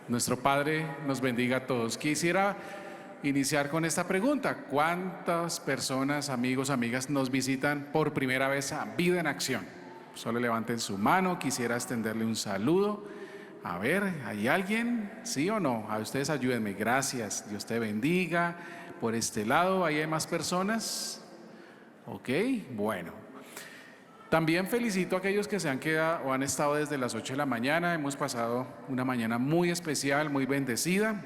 Nuestro Padre nos bendiga a todos. Quisiera iniciar con esta pregunta. ¿Cuántas personas, amigos, amigas nos visitan por primera vez a Vida en Acción? Solo levanten su mano, quisiera extenderle un saludo. A ver, ¿hay alguien? ¿Sí o no? A ustedes ayúdenme, gracias. Dios te bendiga. Por este lado, ¿hay más personas? Ok, bueno. También felicito a aquellos que se han quedado o han estado desde las 8 de la mañana. Hemos pasado una mañana muy especial, muy bendecida.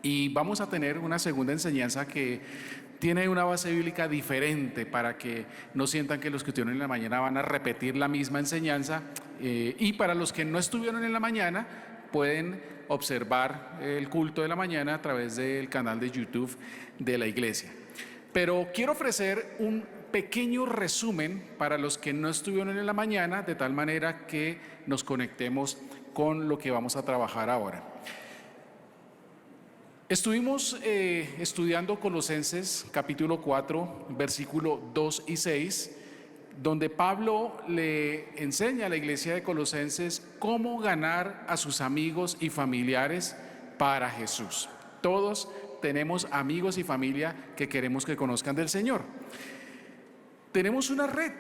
Y vamos a tener una segunda enseñanza que tiene una base bíblica diferente para que no sientan que los que estuvieron en la mañana van a repetir la misma enseñanza. Y para los que no estuvieron en la mañana, pueden observar el culto de la mañana a través del canal de YouTube de la iglesia. Pero quiero ofrecer un pequeño resumen para los que no estuvieron en la mañana, de tal manera que nos conectemos con lo que vamos a trabajar ahora. Estuvimos estudiando Colosenses capítulo 4, versículo 2 y 6, donde Pablo le enseña a la iglesia de Colosenses cómo ganar a sus amigos y familiares para Jesús. Todos tenemos amigos y familia que queremos que conozcan del Señor. Tenemos una red,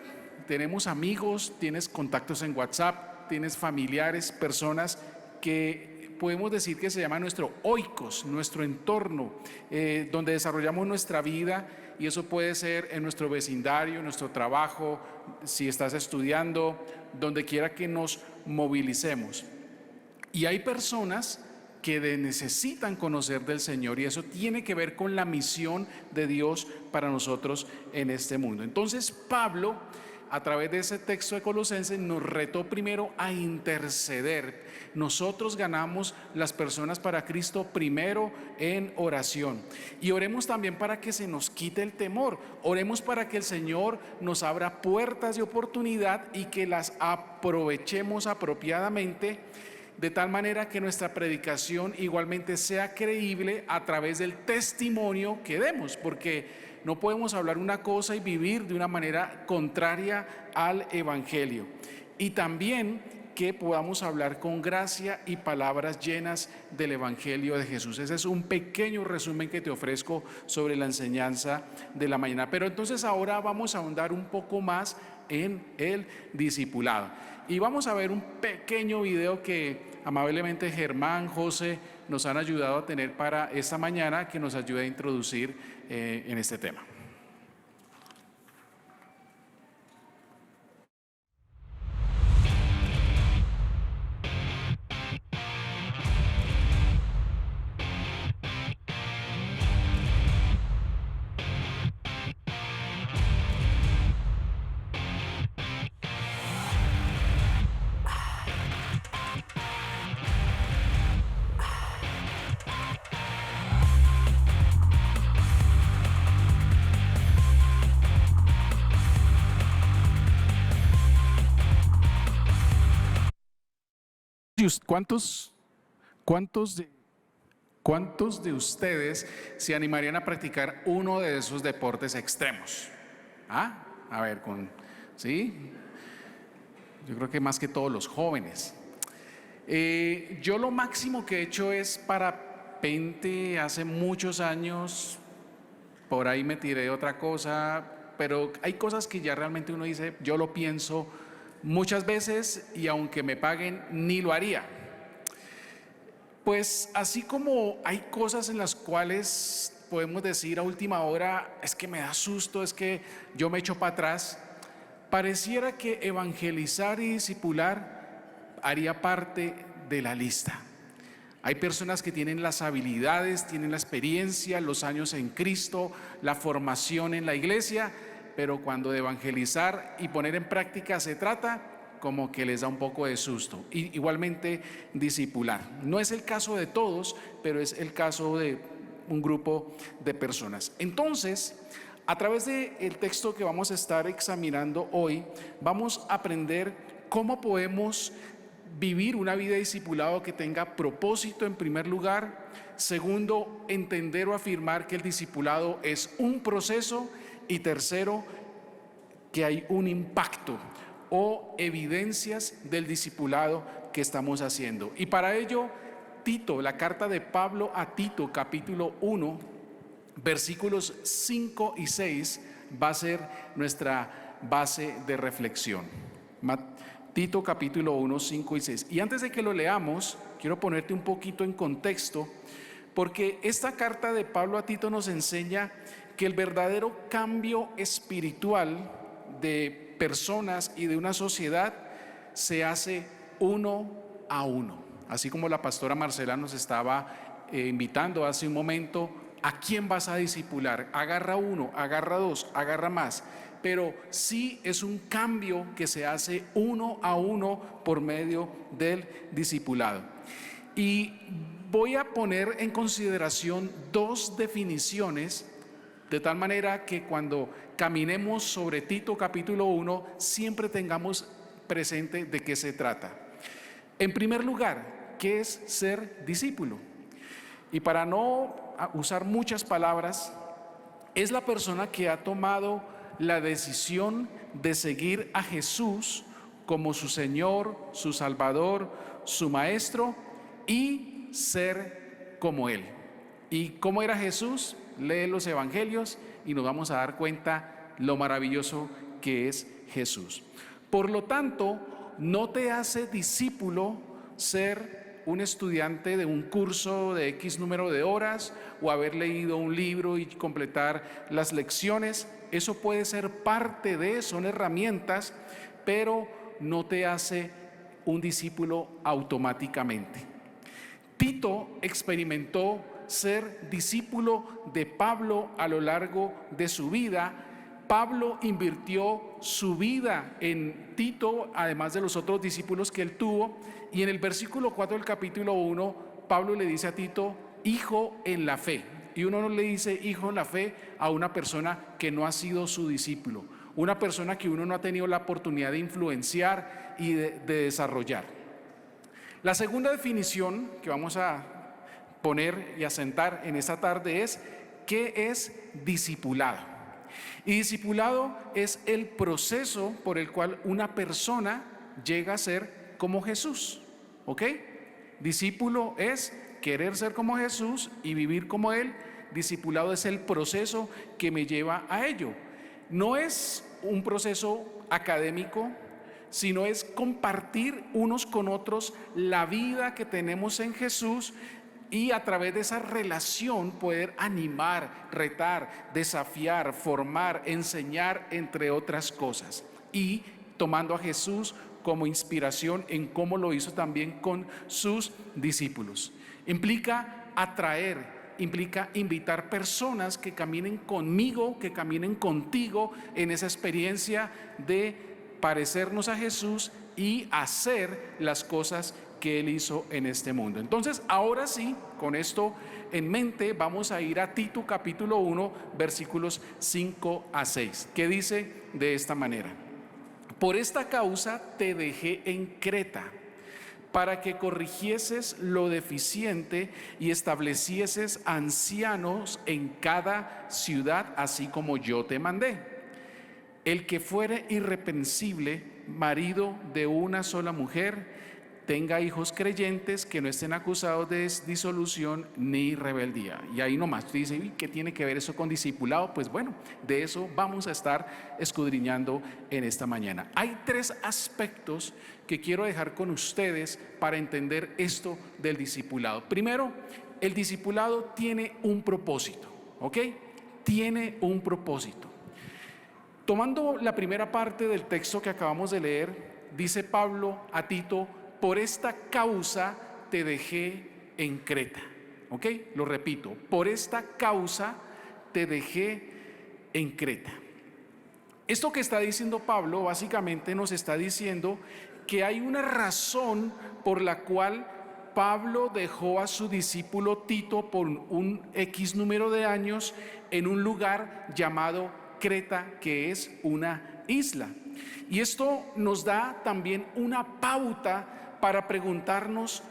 tenemos amigos, tienes contactos en WhatsApp, tienes familiares, personas que podemos decir que se llama nuestro oikos, nuestro entorno, donde desarrollamos nuestra vida, y eso puede ser en nuestro vecindario, en nuestro trabajo, si estás estudiando, donde quiera que nos movilicemos. Y hay personas que necesitan conocer del Señor, y eso tiene que ver con la misión de Dios para nosotros en este mundo. Entonces Pablo, a través de ese texto de Colosenses, nos retó primero a interceder. Nosotros ganamos las personas para Cristo primero en oración, y oremos también para que se nos quite el temor. Oremos para que el Señor nos abra puertas de oportunidad y que las aprovechemos apropiadamente, de tal manera que nuestra predicación igualmente sea creíble a través del testimonio que demos, porque no podemos hablar una cosa y vivir de una manera contraria al Evangelio. Y también que podamos hablar con gracia y palabras llenas del Evangelio de Jesús. Ese es un pequeño resumen que te ofrezco sobre la enseñanza de la mañana. Pero entonces ahora vamos a ahondar un poco más en el discipulado. Y vamos a ver un pequeño video que amablemente Germán, José nos han ayudado a tener para esta mañana, que nos ayude a introducir en este tema. ¿Cuántos de ustedes se animarían a practicar uno de esos deportes extremos? A ver, ¿sí? Yo creo que más que todos los jóvenes. Yo lo máximo que he hecho es parapente hace muchos años. Por ahí me tiré otra cosa, pero hay cosas que ya realmente uno dice, yo lo pienso muchas veces y aunque me paguen, ni lo haría. Pues así como hay cosas en las cuales podemos decir a última hora, es que me da susto, es que yo me echo para atrás, pareciera que evangelizar y discipular haría parte de la lista. Hay personas que tienen las habilidades, tienen la experiencia, los años en Cristo, la formación en la iglesia, pero cuando de evangelizar y poner en práctica se trata, como que les da un poco de susto. Y igualmente discipular. No es el caso de todos, pero es el caso de un grupo de personas. Entonces, a través del texto que vamos a estar examinando hoy, vamos a aprender cómo podemos vivir una vida de discipulado que tenga propósito en primer lugar. Segundo, entender o afirmar que el discipulado es un proceso. Y tercero, que hay un impacto o evidencias del discipulado que estamos haciendo. Y para ello Tito, la carta de Pablo a Tito, capítulo 1, versículos 5 y 6, va a ser nuestra base de reflexión. Tito capítulo 1, 5 y 6. Y antes de que lo leamos, quiero ponerte un poquito en contexto, porque esta carta de Pablo a Tito nos enseña que el verdadero cambio espiritual de personas y de una sociedad se hace uno a uno. Así como la pastora Marcela nos estaba invitando hace un momento, ¿a quién vas a discipular? Agarra uno, agarra dos, agarra más. Pero sí es un cambio que se hace uno a uno por medio del discipulado. Y voy a poner en consideración dos definiciones, de tal manera que cuando caminemos sobre Tito capítulo 1, siempre tengamos presente de qué se trata. En primer lugar, ¿qué es ser discípulo? Y para no usar muchas palabras, es la persona que ha tomado la decisión de seguir a Jesús como su Señor, su Salvador, su Maestro, y ser como Él. ¿Y cómo era Jesús? Lee los evangelios y nos vamos a dar cuenta lo maravilloso que es Jesús. Por lo tanto, no te hace discípulo ser un estudiante de un curso de X número de horas o haber leído un libro y completar las lecciones. Eso puede ser parte de, son herramientas, pero no te hace un discípulo automáticamente. Tito experimentó ser discípulo de Pablo a lo largo de su vida. Pablo invirtió su vida en Tito, además de los otros discípulos que él tuvo, y en el versículo 4 del capítulo 1, Pablo le dice a Tito, hijo en la fe. Y uno no le dice hijo en la fe a una persona que no ha sido su discípulo, una persona que uno no ha tenido la oportunidad de influenciar y de desarrollar. La segunda definición que vamos a poner y asentar en esta tarde es ¿qué es discipulado? Y discipulado es el proceso por el cual una persona llega a ser como Jesús, ¿ok? Discípulo es querer ser como Jesús y vivir como Él. Discipulado es el proceso que me lleva a ello. No es un proceso académico, sino es compartir unos con otros la vida que tenemos en Jesús y a través de esa relación poder animar, retar, desafiar, formar, enseñar, entre otras cosas. Y tomando a Jesús como inspiración en cómo lo hizo también con sus discípulos. Implica atraer, implica invitar personas que caminen conmigo, que caminen contigo en esa experiencia de parecernos a Jesús y hacer las cosas que Él hizo en este mundo. Entonces, ahora sí, con esto en mente, vamos a ir a Tito capítulo 1, versículos 5 a 6, que dice de esta manera: por esta causa te dejé en Creta, para que corrigieses lo deficiente y establecieses ancianos en cada ciudad, así como yo te mandé. El que fuere irreprensible, marido de una sola mujer, tenga hijos creyentes que no estén acusados de disolución ni rebeldía. Y ahí nomás tú dices, ¿qué tiene que ver eso con discipulado? Pues bueno, de eso vamos a estar escudriñando en esta mañana. Hay tres aspectos que quiero dejar con ustedes para entender esto del discipulado. Primero, el discipulado tiene un propósito, ¿ok? Tiene un propósito. Tomando la primera parte del texto que acabamos de leer, dice Pablo a Tito, por esta causa te dejé en Creta. ¿Ok? Lo repito, por esta causa te dejé en Creta. Esto que está diciendo Pablo básicamente nos está diciendo que hay una razón por la cual Pablo dejó a su discípulo Tito por un X número de años en un lugar llamado Creta, que es una isla. Y esto nos da también una pauta para preguntarnos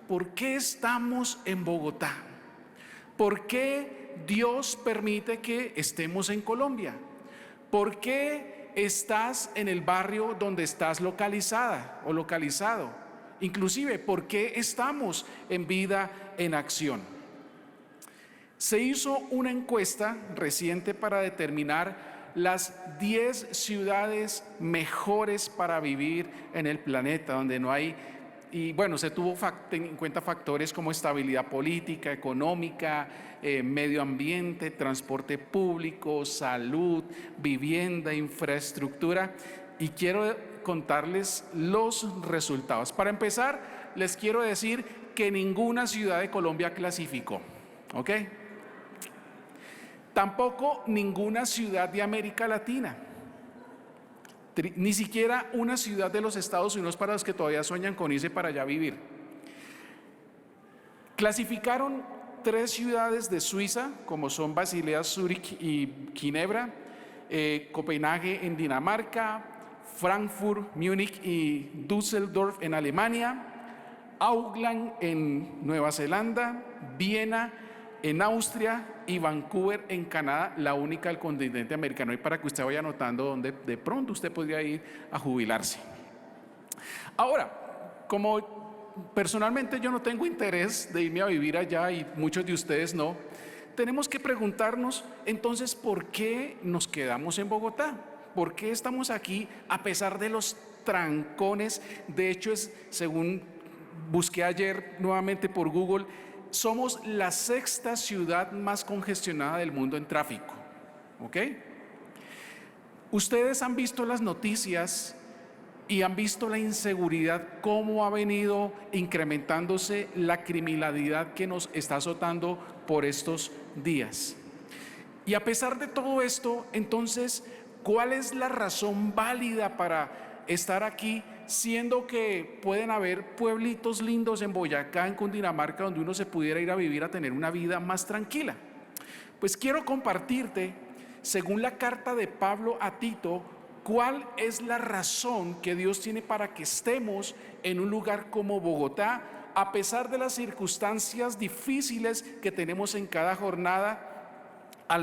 ¿por qué estamos en Bogotá? ¿Por qué Dios permite que estemos en Colombia? ¿Por qué estás en el barrio donde estás localizada o localizado? inclusive por qué estamos en Vida en Acción. Se hizo una encuesta reciente para determinar las 10 ciudades mejores para vivir en el planeta, donde no hay, y bueno, se tuvo en cuenta factores como estabilidad política, económica, medio ambiente, transporte público, salud, vivienda, infraestructura, y quiero contarles los resultados. Para empezar, les quiero decir que ninguna ciudad de Colombia clasificó, ¿ok? Tampoco ninguna ciudad de América Latina, ni siquiera una ciudad de los Estados Unidos para los que todavía sueñan con irse para allá a vivir. Clasificaron 3 ciudades de Suiza, como son Basilea, Zúrich y Ginebra, Copenhague en Dinamarca, Frankfurt, Múnich y Düsseldorf en Alemania, Auckland en Nueva Zelanda, Viena en Austria y Vancouver en Canadá, la única del continente americano. Y para que usted vaya notando dónde de pronto usted podría ir a jubilarse. Ahora, como personalmente yo no tengo interés de irme a vivir allá y muchos de ustedes no, tenemos que preguntarnos entonces por qué nos quedamos en Bogotá. ¿Por qué estamos aquí a pesar de los trancones? De hecho, según busqué ayer nuevamente por Google, somos la 6ª ciudad más congestionada del mundo en tráfico, ¿ok? Ustedes han visto las noticias y han visto la inseguridad, cómo ha venido incrementándose la criminalidad que nos está azotando por estos días. Y a pesar de todo esto, entonces, ¿cuál es la razón válida para estar aquí, siendo que pueden haber pueblitos lindos en Boyacá, en Cundinamarca, donde uno se pudiera ir a vivir a tener una vida más tranquila? Pues quiero compartirte, según la carta de Pablo a Tito, cuál es la razón que Dios tiene para que estemos en un lugar como Bogotá, a pesar de las circunstancias difíciles que tenemos en cada jornada. A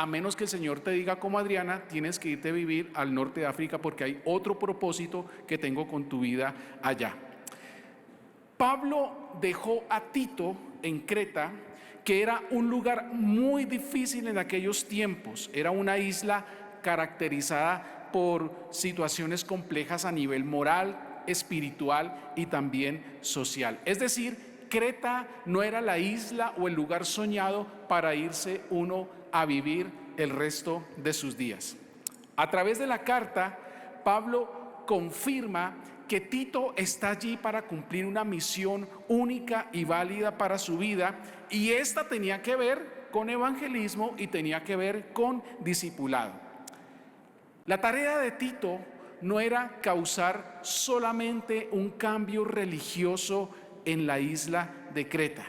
menos que el Señor te diga, como Adriana, tienes que irte a vivir al norte de África porque hay otro propósito que tengo con tu vida allá. Pablo dejó a Tito en Creta, que era un lugar muy difícil en aquellos tiempos. Era una isla caracterizada por situaciones complejas a nivel moral, espiritual y también social. Es decir, Creta no era la isla o el lugar soñado para irse uno a vivir el resto de sus días. A través de la carta, Pablo confirma que Tito está allí para cumplir una misión única y válida para su vida, y esta tenía que ver con evangelismo y tenía que ver con discipulado. La tarea de Tito no era causar solamente un cambio religioso en la isla de Creta,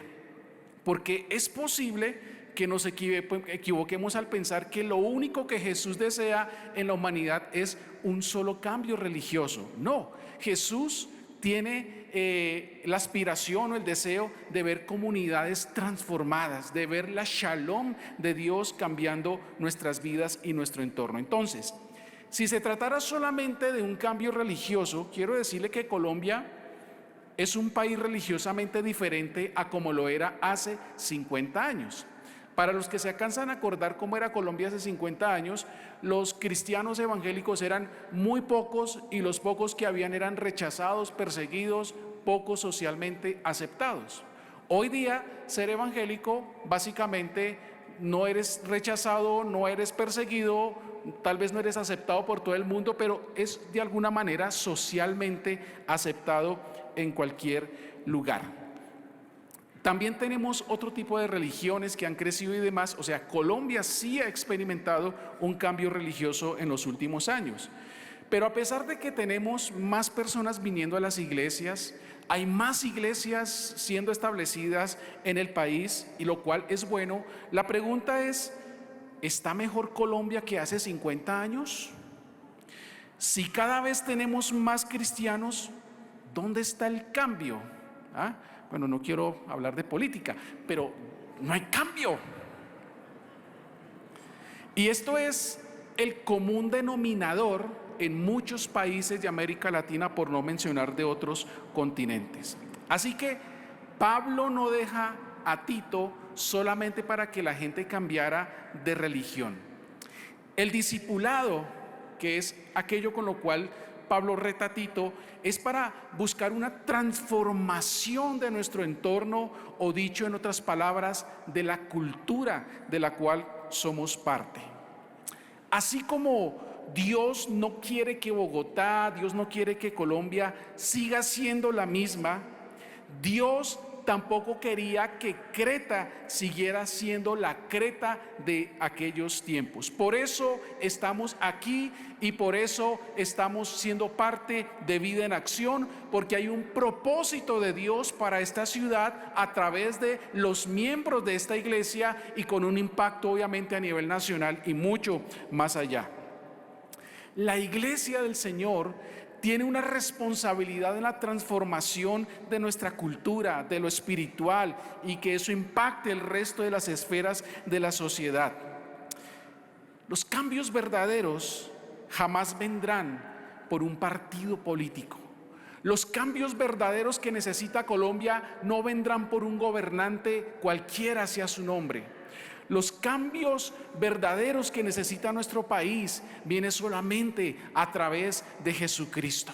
porque es posible que nos equivoquemos al pensar que lo único que Jesús desea en la humanidad es un solo cambio religioso. No, Jesús tiene la aspiración o el deseo de ver comunidades transformadas, de ver la shalom de Dios cambiando nuestras vidas y nuestro entorno. Entonces, si se tratara solamente de un cambio religioso, quiero decirle que Colombia es un país religiosamente diferente a como lo era hace 50 años. Para los que se alcanzan a acordar cómo era Colombia hace 50 años, los cristianos evangélicos eran muy pocos y los pocos que habían eran rechazados, perseguidos, poco socialmente aceptados. Hoy día, ser evangélico, básicamente, no eres rechazado, no eres perseguido, tal vez no eres aceptado por todo el mundo, pero es de alguna manera socialmente aceptado en cualquier lugar. También tenemos otro tipo de religiones que han crecido y demás. O sea, Colombia sí ha experimentado un cambio religioso en los últimos años. Pero a pesar de que tenemos más personas viniendo a las iglesias, hay más iglesias siendo establecidas en el país, y lo cual es bueno. La pregunta es, ¿está mejor Colombia que hace 50 años? Si cada vez tenemos más cristianos, ¿dónde está el cambio? Bueno, no quiero hablar de política, pero no hay cambio. Y esto es el común denominador en muchos países de América Latina, por no mencionar de otros continentes. Así que Pablo no deja a Tito solamente para que la gente cambiara de religión. El discipulado, que es aquello con lo cual Pablo reta a Tito, es para buscar una transformación de nuestro entorno, o dicho en otras palabras, de la cultura de la cual somos parte. Así como Dios no quiere que Bogotá, Dios no quiere que Colombia siga siendo la misma, Dios tampoco quería que Creta siguiera siendo la Creta de aquellos tiempos. Por eso estamos aquí y por eso estamos siendo parte de Vida en Acción, porque hay un propósito de Dios para esta ciudad a través de los miembros de esta iglesia y con un impacto obviamente a nivel nacional y mucho más allá. La iglesia del Señor tiene una responsabilidad en la transformación de nuestra cultura, de lo espiritual, y que eso impacte el resto de las esferas de la sociedad. Los cambios verdaderos jamás vendrán por un partido político. Los cambios verdaderos que necesita Colombia no vendrán por un gobernante cualquiera sea su nombre. Los cambios verdaderos que necesita nuestro país vienen solamente a través de Jesucristo.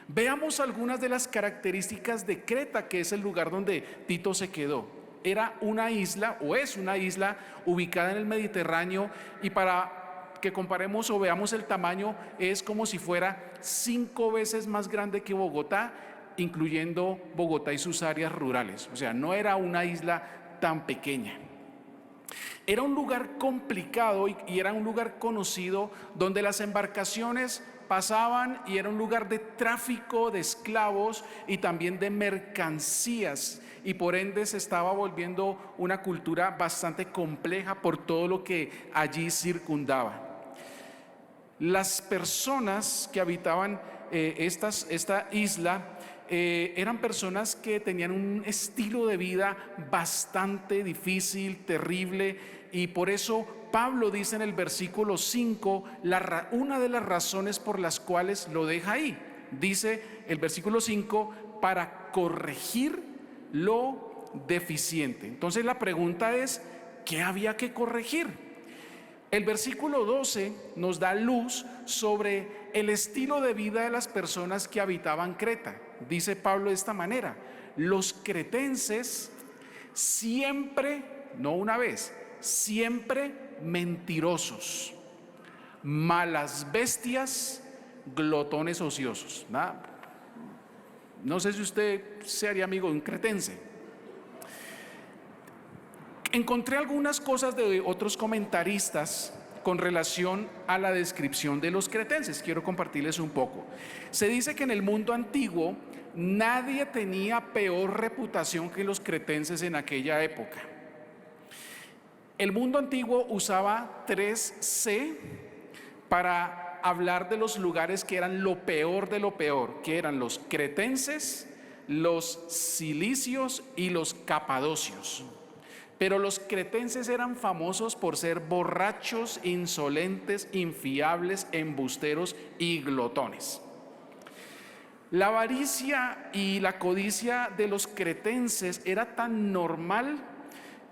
Veamos algunas de las características de Creta, que es el lugar donde Tito se quedó. Era una isla, o es una isla, ubicada en el Mediterráneo, y para que comparemos o veamos el tamaño, es como si fuera 5 veces más grande que Bogotá, incluyendo Bogotá y sus áreas rurales. O sea, no era una isla tan pequeña. Era un lugar complicado y era un lugar conocido donde las embarcaciones pasaban, y era un lugar de tráfico de esclavos y también de mercancías, y por ende se estaba volviendo una cultura bastante compleja por todo lo que allí circundaba. Las personas que habitaban esta isla eran personas que tenían un estilo de vida bastante difícil, terrible, y por eso Pablo dice en el versículo 5 una de las razones por las cuales lo deja ahí. Dice el versículo 5: para corregir lo deficiente. Entonces la pregunta es, ¿qué había que corregir? El versículo 12 nos da luz sobre el estilo de vida de las personas que habitaban Creta. Dice Pablo de esta manera: los cretenses siempre, no una vez, siempre mentirosos, malas bestias, glotones ociosos. No sé si usted se haría amigo de un cretense. Encontré algunas cosas de otros comentaristas con relación a la descripción de los cretenses. Quiero compartirles un poco. Se dice que en el mundo antiguo nadie tenía peor reputación que los cretenses en aquella época. El mundo antiguo usaba 3C para hablar de los lugares que eran lo peor de lo peor, que eran los cretenses, los cilicios y los capadocios. Pero los cretenses eran famosos por ser borrachos, insolentes, infiables, embusteros y glotones. La avaricia y la codicia de los cretenses era tan normal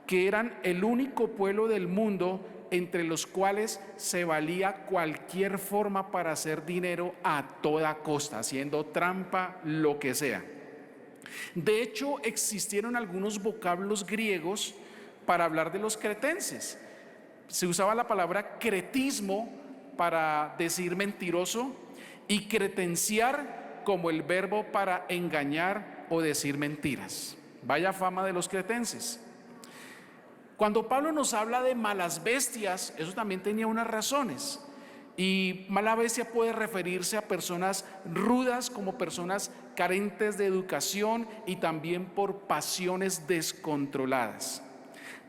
que eran el único pueblo del mundo entre los cuales se valía cualquier forma para hacer dinero a toda costa, haciendo trampa, lo que sea. De hecho, existieron algunos vocablos griegos para hablar de los cretenses. Se usaba la palabra cretismo para decir mentiroso, y cretenciar como el verbo para engañar o decir mentiras. Vaya fama de los cretenses. Cuando Pablo nos habla de malas bestias, eso también tenía unas razones. Y mala bestia puede referirse a personas rudas, como personas carentes de educación y también por pasiones descontroladas.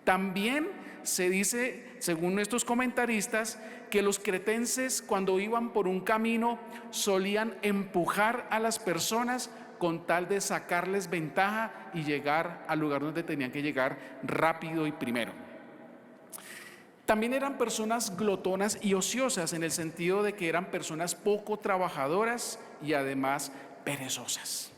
También se dice, según estos comentaristas, que los cretenses, cuando iban por un camino, solían empujar a las personas con tal de sacarles ventaja y llegar al lugar donde tenían que llegar rápido y primero. También eran personas glotonas y ociosas, en el sentido de que eran personas poco trabajadoras y además perezosas.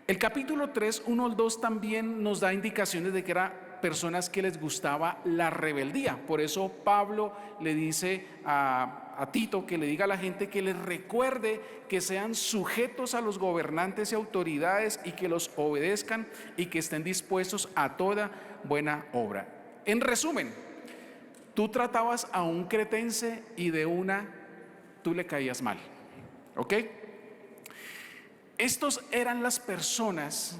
El capítulo 3, 1 al 2 también nos da indicaciones de que eran personas que les gustaba la rebeldía. Por eso Pablo le dice a Tito que le diga a la gente que les recuerde que sean sujetos a los gobernantes y autoridades y que los obedezcan y que estén dispuestos a toda buena obra. En resumen, tú tratabas a un cretense y de una tú le caías mal, ¿ok? Estos eran las personas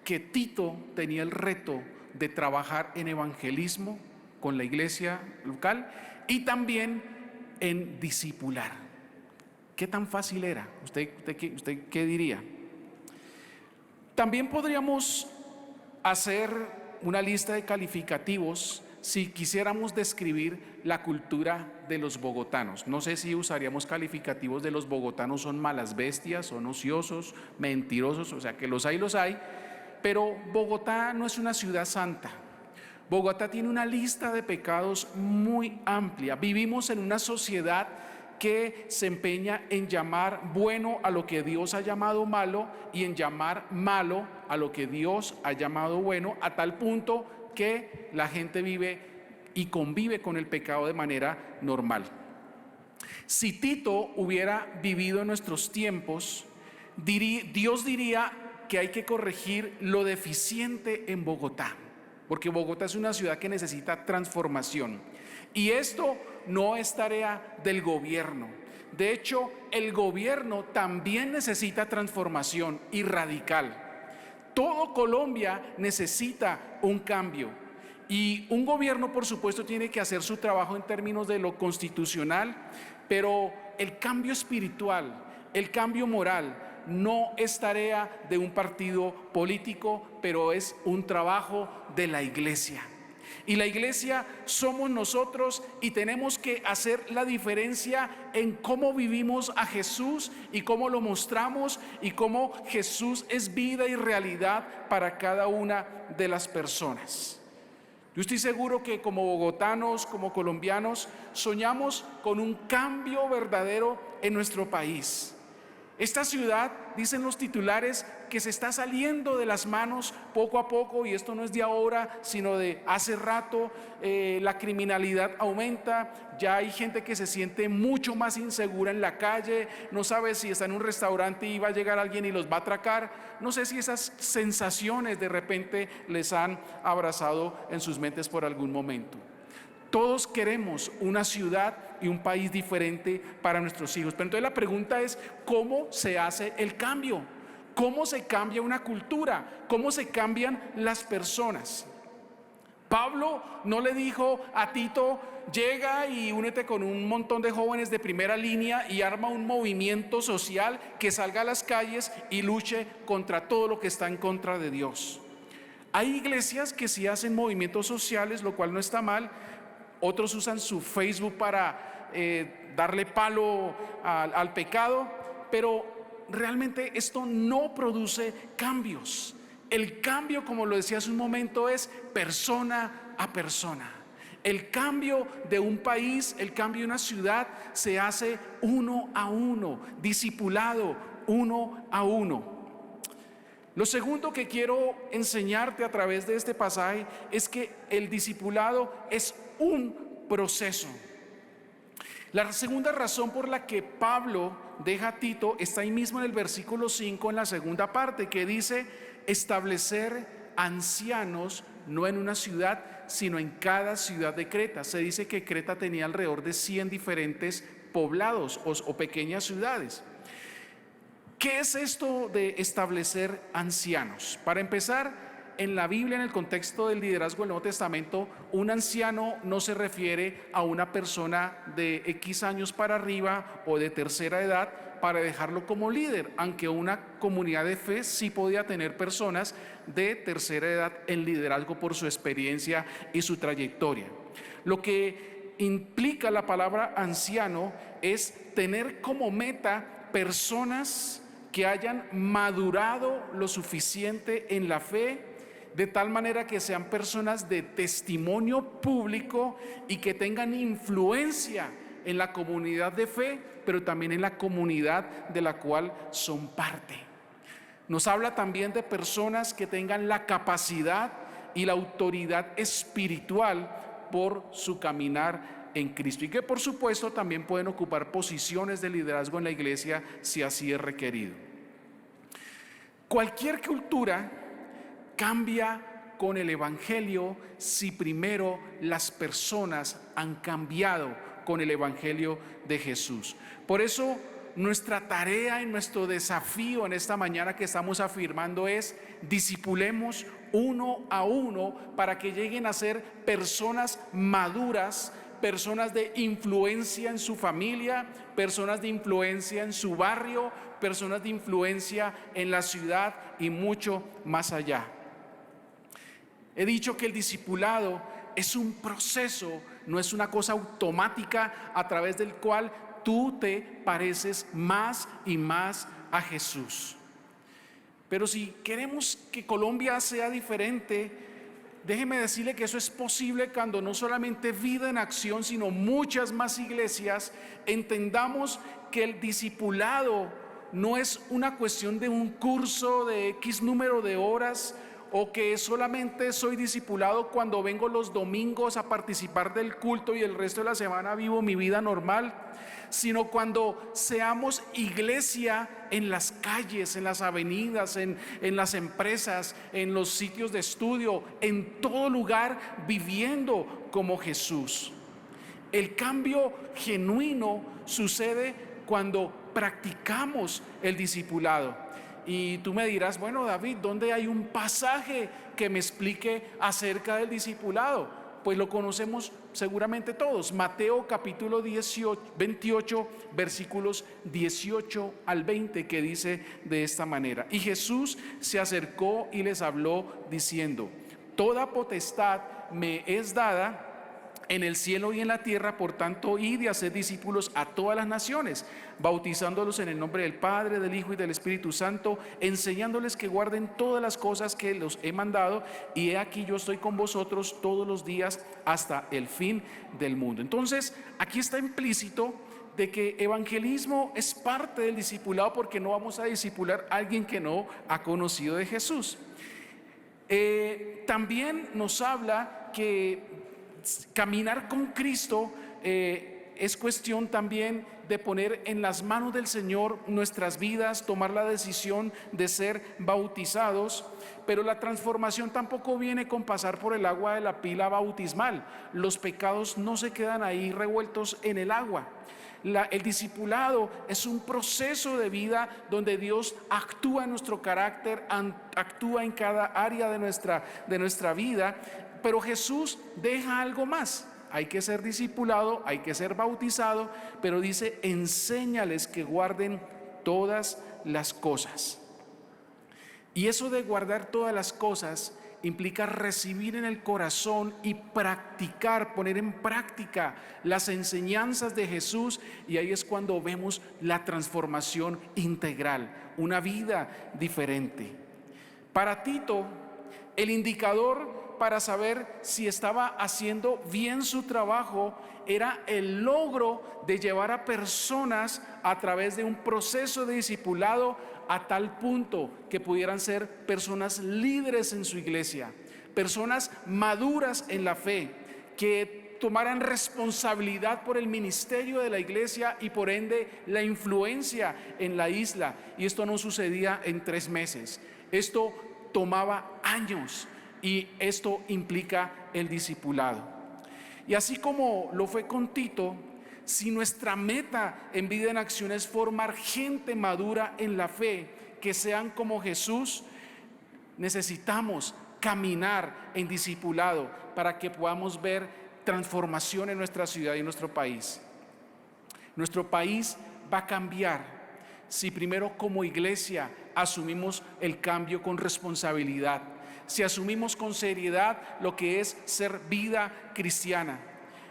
que Tito tenía el reto de trabajar en evangelismo con la iglesia local y también en discipular. ¿Qué tan fácil era? ¿Usted qué diría? También podríamos hacer una lista de calificativos si quisiéramos describir la cultura de los bogotanos. No sé si usaríamos calificativos de los bogotanos, son malas bestias, son ociosos, mentirosos, o sea que los hay, pero Bogotá no es una ciudad santa. Bogotá tiene una lista de pecados muy amplia. Vivimos en una sociedad que se empeña en llamar bueno a lo que Dios ha llamado malo y en llamar malo a lo que Dios ha llamado bueno, a tal punto que la gente vive y convive con el pecado de manera normal. Si Tito hubiera vivido en nuestros tiempos, Dios diría que hay que corregir lo deficiente en Bogotá, porque Bogotá es una ciudad que necesita transformación. Y esto no es tarea del gobierno. De hecho, el gobierno también necesita transformación y radical. Todo Colombia necesita un cambio. Y un gobierno, por supuesto, tiene que hacer su trabajo en términos de lo constitucional, pero el cambio espiritual, el cambio moral, no es tarea de un partido político, pero es un trabajo de la iglesia. Y la iglesia somos nosotros y tenemos que hacer la diferencia en cómo vivimos a Jesús y cómo lo mostramos y cómo Jesús es vida y realidad para cada una de las personas. Yo estoy seguro que como bogotanos, como colombianos, soñamos con un cambio verdadero en nuestro país. Esta ciudad, dicen los titulares, que se está saliendo de las manos poco a poco, y esto no es de ahora, sino de hace rato. La criminalidad aumenta, ya hay gente que se siente mucho más insegura en la calle, no sabe si está en un restaurante y va a llegar alguien y los va a atracar. No sé si esas sensaciones de repente les han abrazado en sus mentes por algún momento. Todos queremos una ciudad y un país diferente para nuestros hijos. Pero entonces la pregunta es, ¿cómo se hace el cambio? ¿Cómo se cambia una cultura? ¿Cómo se cambian las personas? Pablo no le dijo a Tito, llega y únete con un montón de jóvenes de primera línea y arma un movimiento social que salga a las calles y luche contra todo lo que está en contra de Dios. Hay iglesias que sí hacen movimientos sociales, lo cual no está mal. Otros usan su Facebook para darle palo al pecado, pero realmente esto no produce cambios. El cambio, como lo decía hace un momento, es persona a persona. El cambio de un país, el cambio de una ciudad se hace uno a uno, discipulado uno a uno. Lo segundo que quiero enseñarte a través de este pasaje es que el discipulado es un proceso. La segunda razón por la que Pablo deja a Tito está ahí mismo en el versículo 5, en la segunda parte, que dice: establecer ancianos no en una ciudad, sino en cada ciudad de Creta. Se dice que Creta tenía alrededor de 100 diferentes poblados o pequeñas ciudades. ¿Qué es esto de establecer ancianos? Para empezar, en la Biblia, en el contexto del liderazgo del Nuevo Testamento, un anciano no se refiere a una persona de X años para arriba o de tercera edad para dejarlo como líder, aunque una comunidad de fe sí podía tener personas de tercera edad en liderazgo por su experiencia y su trayectoria. Lo que implica la palabra anciano es tener como meta personas que hayan madurado lo suficiente en la fe de tal manera que sean personas de testimonio público y que tengan influencia en la comunidad de fe, pero también en la comunidad de la cual son parte. Nos habla también de personas que tengan la capacidad y la autoridad espiritual por su caminar en Cristo y que por supuesto también pueden ocupar posiciones de liderazgo en la iglesia si así es requerido. Cualquier cultura cambia con el Evangelio si primero las personas han cambiado con el Evangelio de Jesús. Por eso nuestra tarea y nuestro desafío en esta mañana que estamos afirmando es: discipulemos uno a uno para que lleguen a ser personas maduras, personas de influencia en su familia, personas de influencia en su barrio, personas de influencia en la ciudad y mucho más allá. He dicho que el discipulado es un proceso, no es una cosa automática a través del cual tú te pareces más y más a Jesús. Pero si queremos que Colombia sea diferente, déjeme decirle que eso es posible cuando no solamente Vida en Acción, sino muchas más iglesias entendamos que el discipulado no es una cuestión de un curso de X número de horas, o que solamente soy discipulado cuando vengo los domingos a participar del culto y el resto de la semana vivo mi vida normal, sino cuando seamos iglesia en las calles, en las avenidas, en las empresas, en los sitios de estudio, en todo lugar, viviendo como Jesús. El cambio genuino sucede cuando practicamos el discipulado. Y tú me dirás: bueno, David, ¿dónde hay un pasaje que me explique acerca del discipulado? Pues lo conocemos seguramente todos. Mateo capítulo 28, versículos 18 al 20, que dice de esta manera: y Jesús se acercó y les habló diciendo: toda potestad me es dada en el cielo y en la tierra, por tanto, id y haced discípulos a todas las naciones, bautizándolos en el nombre del Padre, del Hijo y del Espíritu Santo, enseñándoles que guarden todas las cosas que los he mandado, y he aquí yo estoy con vosotros todos los días hasta el fin del mundo. Entonces, aquí está implícito de que evangelismo es parte del discipulado, porque no vamos a discipular a alguien que no ha conocido de Jesús. También nos habla que caminar con Cristo es cuestión también de poner en las manos del Señor nuestras vidas, tomar la decisión de ser bautizados, pero la transformación tampoco viene con pasar por el agua de la pila bautismal. Los pecados no se quedan ahí revueltos en el agua. El discipulado es un proceso de vida donde Dios actúa en nuestro carácter, actúa en cada área de nuestra vida. Pero Jesús deja algo más: hay que ser discipulado, hay que ser bautizado, pero dice: enséñales que guarden todas las cosas. Y eso de guardar todas las cosas implica recibir en el corazón y practicar, poner en práctica las enseñanzas de Jesús, y ahí es cuando vemos la transformación integral, una vida diferente. Para Tito, el indicador para saber si estaba haciendo bien su trabajo era el logro de llevar a personas a través de un proceso de discipulado a tal punto que pudieran ser personas líderes en su iglesia, personas maduras en la fe, que tomaran responsabilidad por el ministerio de la iglesia y por ende la influencia en la isla. Y esto no sucedía en 3 meses, esto tomaba años. Y esto implica el discipulado. Y así como lo fue con Tito, si nuestra meta en Vida en Acción es formar gente madura en la fe, que sean como Jesús, necesitamos caminar en discipulado para que podamos ver transformación en nuestra ciudad y en nuestro país. Nuestro país va a cambiar si primero como iglesia asumimos el cambio con responsabilidad, si asumimos con seriedad lo que es ser vida cristiana.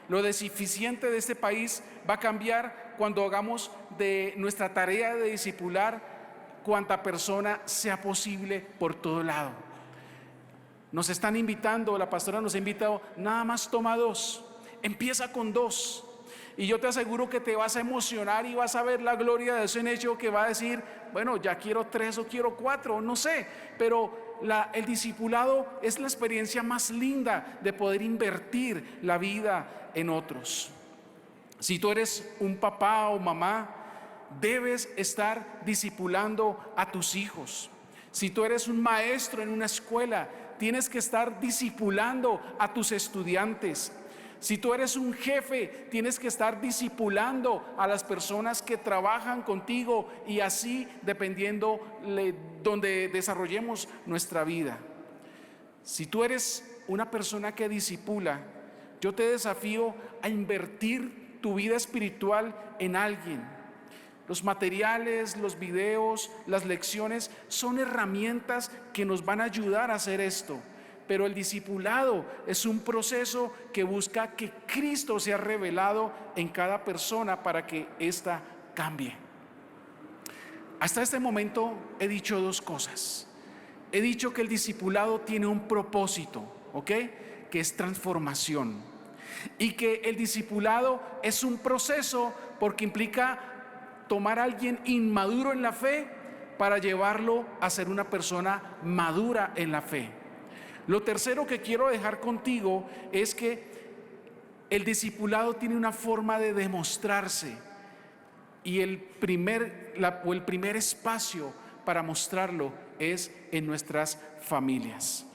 Lo deficiente de este país va a cambiar cuando hagamos de nuestra tarea de discipular cuanta persona sea posible por todo lado. Nos están invitando, la pastora nos ha invitado, nada más toma 2, empieza con 2. Y yo te aseguro que te vas a emocionar y vas a ver la gloria de eso en hecho, que va a decir, bueno, ya quiero 3 o quiero 4, no sé. Pero el discipulado es la experiencia más linda de poder invertir la vida en otros. Si tú eres un papá o mamá, debes estar discipulando a tus hijos. Si tú eres un maestro en una escuela, tienes que estar discipulando a tus estudiantes. Si tú eres un jefe, tienes que estar discipulando a las personas que trabajan contigo, y así dependiendo donde desarrollemos nuestra vida. Si tú eres una persona que discipula, yo te desafío a invertir tu vida espiritual en alguien. Los materiales, los videos, las lecciones son herramientas que nos van a ayudar a hacer esto. Pero el discipulado es un proceso que busca que Cristo sea revelado en cada persona para que ésta cambie. Hasta este momento he dicho 2 cosas. He dicho que el discipulado tiene un propósito, ¿ok? Que es transformación. Y que el discipulado es un proceso porque implica tomar a alguien inmaduro en la fe para llevarlo a ser una persona madura en la fe. Lo tercero que quiero dejar contigo es que el discipulado tiene una forma de demostrarse, y el primer espacio para mostrarlo es en nuestras familias.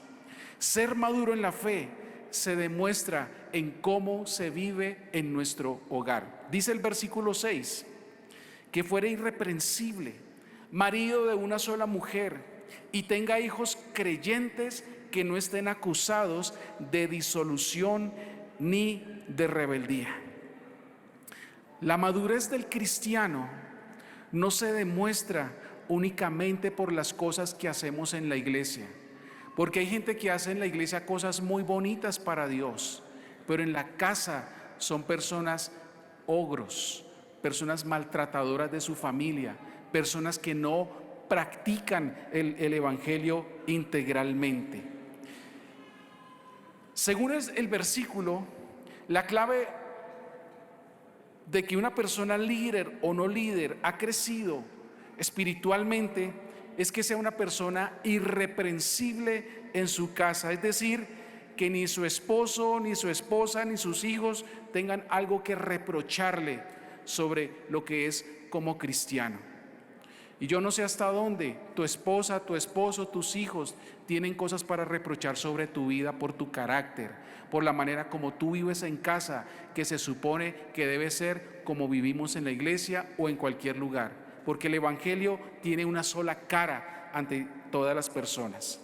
Ser maduro en la fe se demuestra en cómo se vive en nuestro hogar. Dice el versículo 6, que fuera irreprensible, marido de una sola mujer, y tenga hijos creyentes que no estén acusados de disolución ni de rebeldía. La madurez del cristiano no se demuestra únicamente por las cosas que hacemos en la iglesia, porque hay gente que hace en la iglesia cosas muy bonitas para Dios, pero en la casa son personas ogros, personas maltratadoras de su familia, personas que no practican el evangelio integralmente. Según el versículo, la clave de que una persona líder o no líder ha crecido espiritualmente es que sea una persona irreprensible en su casa, es decir, que ni su esposo, ni su esposa, ni sus hijos tengan algo que reprocharle sobre lo que es como cristiano. Y yo no sé hasta dónde tu esposa, tu esposo, tus hijos tienen cosas para reprochar sobre tu vida por tu carácter, por la manera como tú vives en casa, que se supone que debe ser como vivimos en la iglesia o en cualquier lugar, porque el evangelio tiene una sola cara ante todas las personas.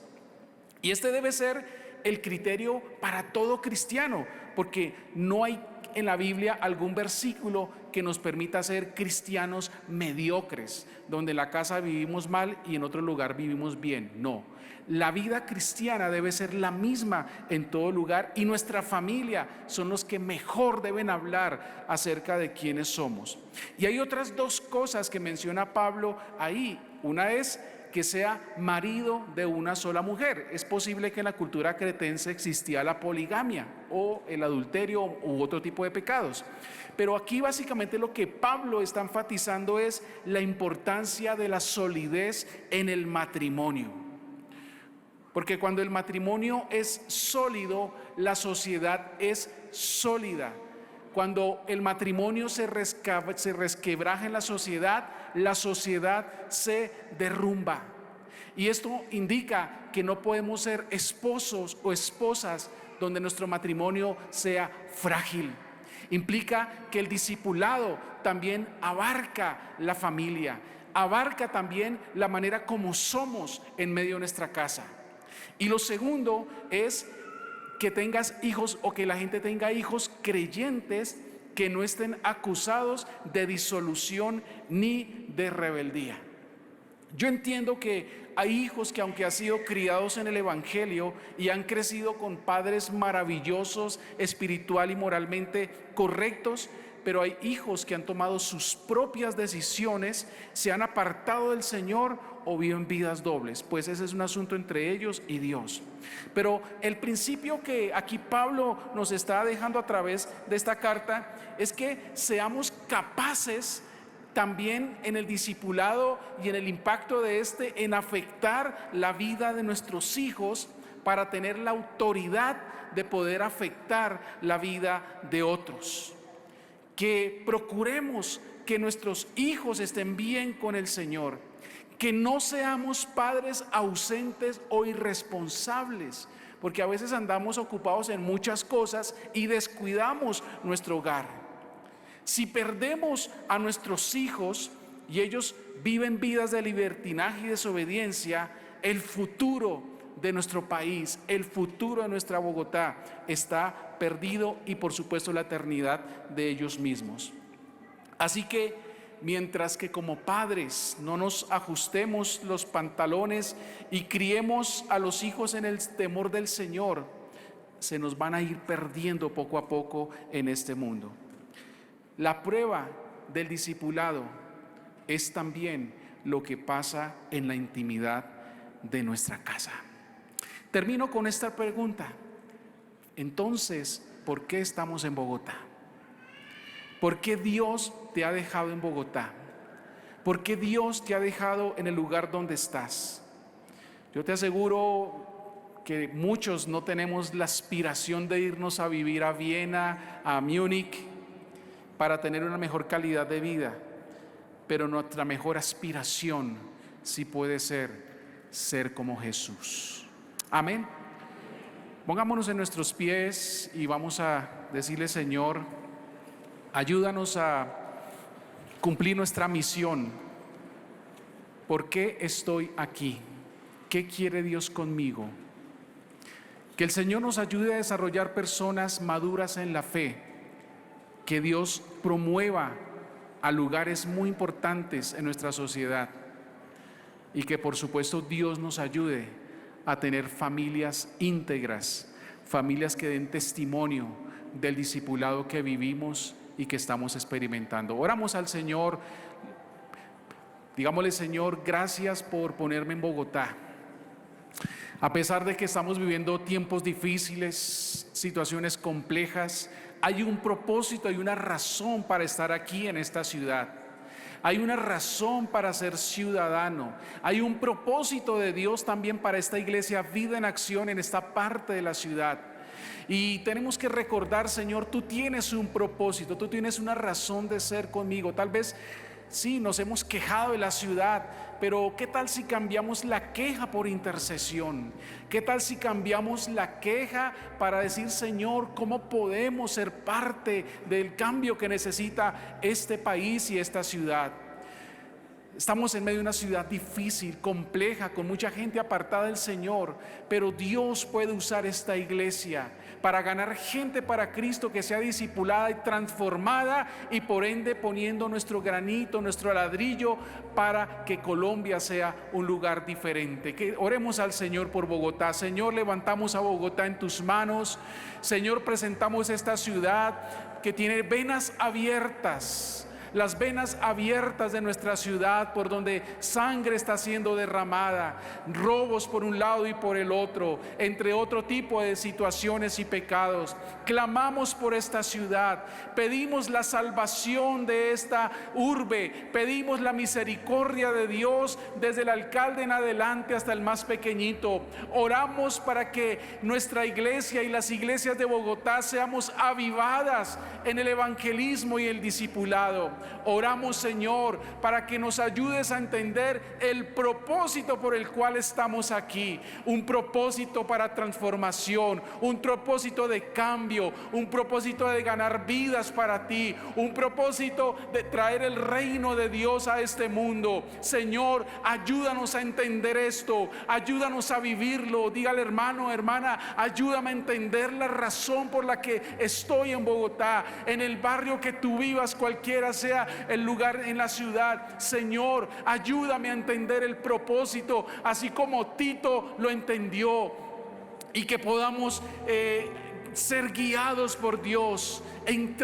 Y este debe ser el criterio para todo cristiano, porque no hay en la Biblia algún versículo que nos permita ser cristianos mediocres, donde en la casa vivimos mal y en otro lugar vivimos bien. No, la vida cristiana debe ser la misma en todo lugar, y nuestra familia son los que mejor deben hablar acerca de quiénes somos. Y hay otras 2 cosas que menciona Pablo ahí. Una es que sea marido de una sola mujer. Es posible que en la cultura cretense existía la poligamia o el adulterio u otro tipo de pecados, pero aquí básicamente lo que Pablo está enfatizando es la importancia de la solidez en el matrimonio, porque cuando el matrimonio es sólido, la sociedad es sólida. Cuando el matrimonio se resquebraja en la sociedad se derrumba. Y esto indica que no podemos ser esposos o esposas donde nuestro matrimonio sea frágil. Implica que el discipulado también abarca la familia, abarca también la manera como somos en medio de nuestra casa. Y lo segundo es que tengas hijos, o que la gente tenga hijos creyentes que no estén acusados de disolución ni de rebeldía. Yo entiendo que hay hijos que, aunque han sido criados en el evangelio y han crecido con padres maravillosos, espiritual y moralmente correctos, pero hay hijos que han tomado sus propias decisiones, se han apartado del Señor o viven vidas dobles. Pues ese es un asunto entre ellos y Dios. Pero el principio que aquí Pablo nos está dejando a través de esta carta es que seamos capaces también en el discipulado y en el impacto de en afectar la vida de nuestros hijos para tener la autoridad de poder afectar la vida de otros. Que procuremos que nuestros hijos estén bien con el Señor, que no seamos padres ausentes o irresponsables, porque a veces andamos ocupados en muchas cosas y descuidamos nuestro hogar. Si perdemos a nuestros hijos y ellos viven vidas de libertinaje y desobediencia, el futuro de nuestro país, el futuro de nuestra Bogotá está perdido, y por supuesto la eternidad de ellos mismos. Así que mientras que como padres no nos ajustemos los pantalones y criemos a los hijos en el temor del Señor, se nos van a ir perdiendo poco a poco en este mundo. La prueba del discipulado es también lo que pasa en la intimidad de nuestra casa. Termino con esta pregunta. Entonces, ¿por qué estamos en Bogotá? ¿Por qué Dios te ha dejado en Bogotá? ¿Por qué Dios te ha dejado en el lugar donde estás? Yo te aseguro que muchos no tenemos la aspiración de irnos a vivir a Viena, a Múnich, para tener una mejor calidad de vida, pero nuestra mejor aspiración sí puede ser como Jesús. Amén. Pongámonos en nuestros pies y vamos a decirle: Señor, ayúdanos a cumplir nuestra misión. ¿Por qué estoy aquí? ¿Qué quiere Dios conmigo? Que el Señor nos ayude a desarrollar personas maduras en la fe. Que Dios promueva a lugares muy importantes en nuestra sociedad, y que por supuesto Dios nos ayude a tener familias íntegras, familias que den testimonio del discipulado que vivimos y que estamos experimentando. Oramos al Señor, digámosle: Señor, gracias por ponerme en Bogotá. A pesar de que estamos viviendo tiempos difíciles, situaciones complejas, hay un propósito, hay una razón para estar aquí en esta ciudad. Hay una razón para ser ciudadano. Hay un propósito de Dios también para esta iglesia Vida en Acción en esta parte de la ciudad. Y tenemos que recordar: Señor, tú tienes un propósito, tú tienes una razón de ser conmigo. Tal vez sí, nos hemos quejado de la ciudad, pero ¿qué tal si cambiamos la queja por intercesión? ¿Qué tal si cambiamos la queja para decir: Señor, ¿cómo podemos ser parte del cambio que necesita este país y esta ciudad? Estamos en medio de una ciudad difícil, compleja, con mucha gente apartada del Señor, pero Dios puede usar esta iglesia para ganar gente para Cristo, que sea discipulada y transformada, y por ende poniendo nuestro granito, nuestro ladrillo, para que Colombia sea un lugar diferente. Que oremos al Señor por Bogotá. Señor, levantamos a Bogotá en tus manos. Señor, presentamos esta ciudad que tiene venas abiertas, las venas abiertas de nuestra ciudad, por donde sangre está siendo derramada, robos por un lado y por el otro, entre otro tipo de situaciones y pecados. Clamamos por esta ciudad, pedimos la salvación de esta urbe, pedimos la misericordia de Dios desde el alcalde en adelante hasta el más pequeñito. Oramos para que nuestra iglesia y las iglesias de Bogotá seamos avivadas en el evangelismo y el discipulado. Oramos, Señor, para que nos ayudes a entender el propósito por el cual estamos aquí. Un propósito para transformación, un propósito de cambio, un propósito de ganar vidas para ti, un propósito de traer el reino de Dios a este mundo. Señor, ayúdanos a entender esto, ayúdanos a vivirlo. Dígale: hermano, hermana, ayúdame a entender la razón por la que estoy en Bogotá, en el barrio que tú vivas, cualquiera sea el lugar en la ciudad. Señor, ayúdame a entender el propósito, así como Tito lo entendió, y que podamos ser guiados por Dios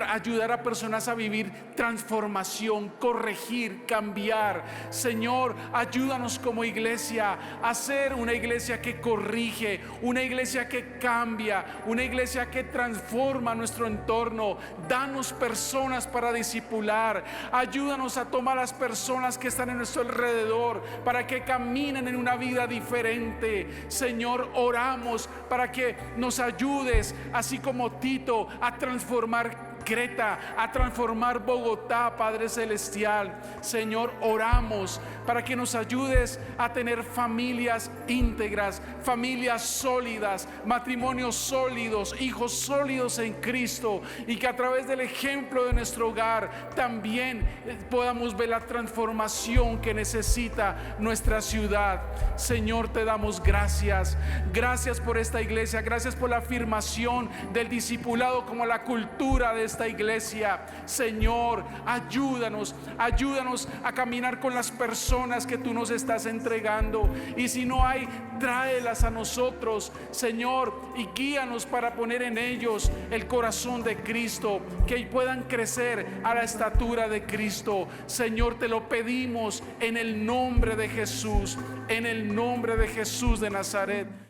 ayudar a personas a vivir transformación, corregir, cambiar. Señor, ayúdanos como iglesia a ser una iglesia que corrige, una iglesia que cambia, una iglesia que transforma nuestro entorno. Danos personas para discipular. Ayúdanos a tomar a las personas que están en nuestro alrededor para que caminen en una vida diferente. Señor, oramos para que nos ayudes, así como Tito, a transformar Creta, a transformar Bogotá, Padre Celestial. Señor, oramos para que nos ayudes a tener familias íntegras, familias sólidas, matrimonios sólidos, hijos sólidos en Cristo, y que a través del ejemplo de nuestro hogar también podamos ver la transformación que necesita nuestra ciudad. Señor, te damos gracias. Gracias por esta iglesia, gracias por la afirmación del discipulado como la cultura de esta iglesia. Señor, ayúdanos a caminar con las personas que tú nos estás entregando, y si no hay, tráelas a nosotros, Señor, y guíanos para poner en ellos el corazón de Cristo, que puedan crecer a la estatura de Cristo. Señor, te lo pedimos en el nombre de Jesús, en el nombre de Jesús de Nazaret.